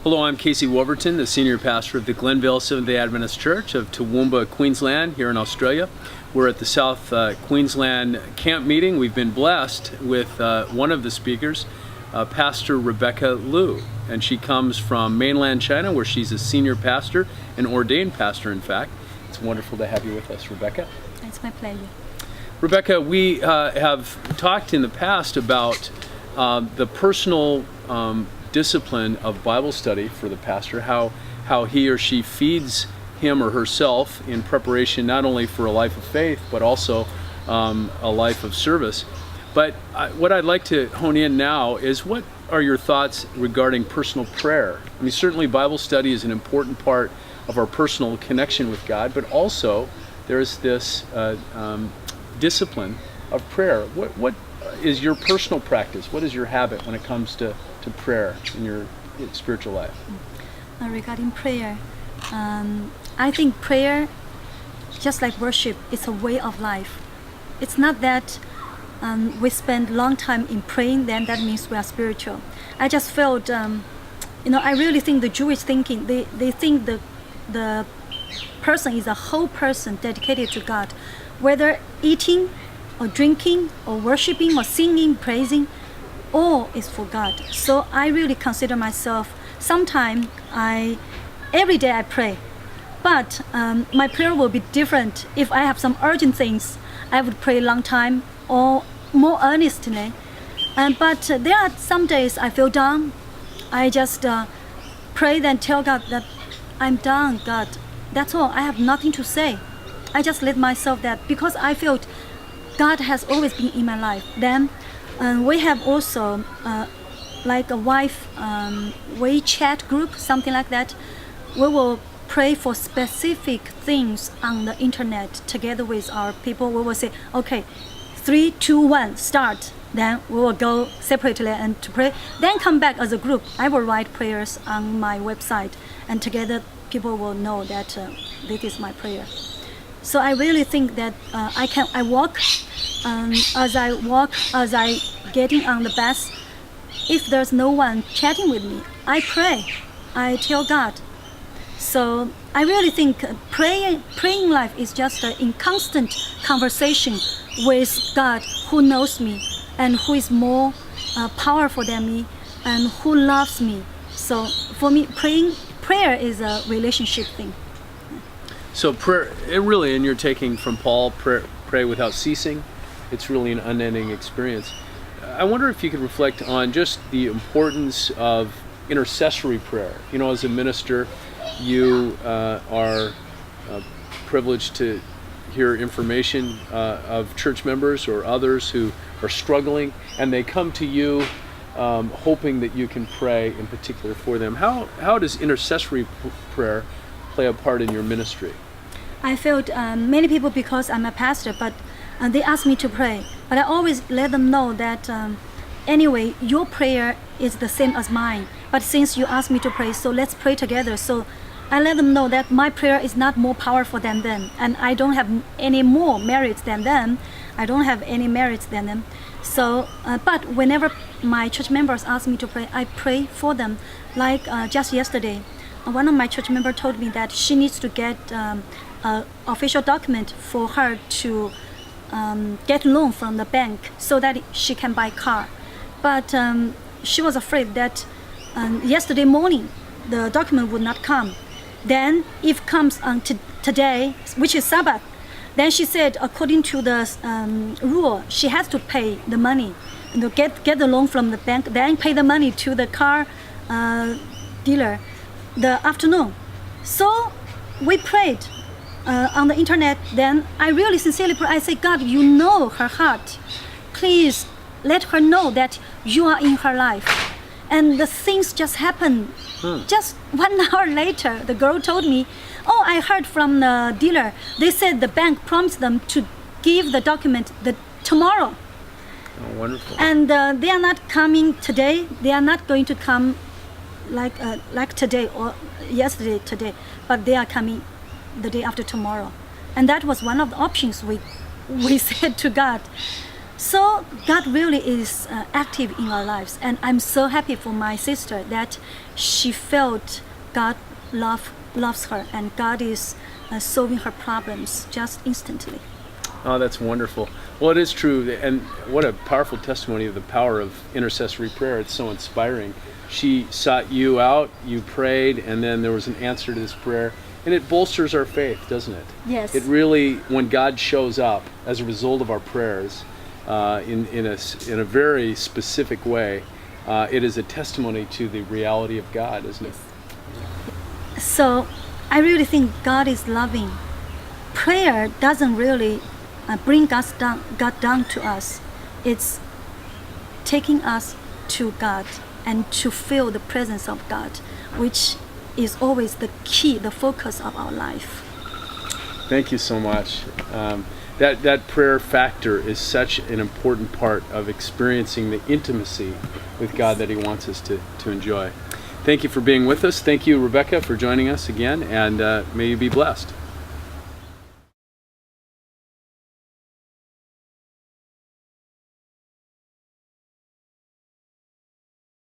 Hello, I'm Casey Wolverton, the Senior Pastor of the Glenvale Seventh-day Adventist Church of Toowoomba, Queensland, here in Australia. We're at the South Queensland camp meeting. We've been blessed with one of the speakers, Pastor Rebekah Liu, and she comes from mainland China, where she's a senior pastor, an ordained pastor, in fact. It's wonderful to have you with us, Rebekah. It's my pleasure. Rebekah, we have talked in the past about the personal discipline of Bible study for the pastor, how he or she feeds him or herself in preparation not only for a life of faith, but also a life of service. But what I'd like to hone in now is, what are your thoughts regarding personal prayer? I mean, certainly Bible study is an important part of our personal connection with God, but also there's this discipline of prayer. What is your personal practice? What is your habit when it comes to prayer in your spiritual life? Regarding prayer, I think prayer, just like worship, is a way of life. It's not that we spend long time in praying, then that means we are spiritual. I just felt, I really think the Jewish thinking, they think the person is a whole person dedicated to God, whether eating or drinking or worshiping or singing, praising, all is for God. So I really consider myself, sometimes every day I pray, but my prayer will be different. If I have some urgent things, I would pray a long time or more earnestly. But there are some days I feel down. I just pray, then tell God that I'm done, God. That's all. I have nothing to say. I just let myself that, because I felt God has always been in my life. Then we have also like a wife WeChat group, something like that. We will pray for specific things on the internet together with our people. We will say, okay, 3, 2, 1, start. Then we will go separately and to pray. Then come back as a group. I will write prayers on my website, and together people will know that this is my prayer. So I really think that I walk, as I getting on the bus, if there's no one chatting with me, I pray, I tell God. So I really think praying life is just in constant conversation with God, who knows me and who is more powerful than me and who loves me. So for me, prayer is a relationship thing. So prayer, and you're taking from Paul, pray without ceasing. It's really an unending experience. I wonder if you could reflect on just the importance of intercessory prayer. You know, as a minister, you are privileged to hear information of church members or others who are struggling, and they come to you hoping that you can pray in particular for them. How does intercessory prayer play a part in your ministry? I felt many people, because I'm a pastor, but they ask me to pray. But I always let them know that anyway, your prayer is the same as mine. But since you asked me to pray, so let's pray together. So I let them know that my prayer is not more powerful than them, and I don't have any more merits than them. I don't have any merits than them. So, but whenever my church members ask me to pray, I pray for them. Like just yesterday, one of my church members told me that she needs to get an official document for her to get loan from the bank so that she can buy a car. But she was afraid that yesterday morning the document would not come. Then if it comes on today, which is Sabbath, then she said according to the rule, she has to pay the money and get the loan from the bank, then pay the money to the car dealer the afternoon. So we prayed on the internet. Then I really sincerely pray. I say, God, you know her heart. Please let her know that you are in her life. And the things just happened. Just 1 hour later, the girl told me, oh, I heard from the dealer. They said the bank promised them to give the document tomorrow. Oh, wonderful. And they are not coming today. They are not going to come like today or yesterday today, but they are coming the day after tomorrow. And that was one of the options we said to God. So God really is active in our lives, and I'm so happy for my sister that she felt God loves her, and God is solving her problems just instantly. Oh, that's wonderful. Well, it is true, and what a powerful testimony of the power of intercessory prayer. It's so inspiring. She sought you out, you prayed, and then there was an answer to this prayer, and it bolsters our faith, doesn't it? Yes. It really, when God shows up as a result of our prayers in a very specific way, it is a testimony to the reality of God, isn't it? So I really think God is loving. Prayer doesn't really bring God down to us. It's taking us to God and to feel the presence of God, which is always the key, the focus of our life. Thank you so much. That prayer factor is such an important part of experiencing the intimacy with God that He wants us to enjoy. Thank you for being with us. Thank you, Rebekah, for joining us again, and may you be blessed.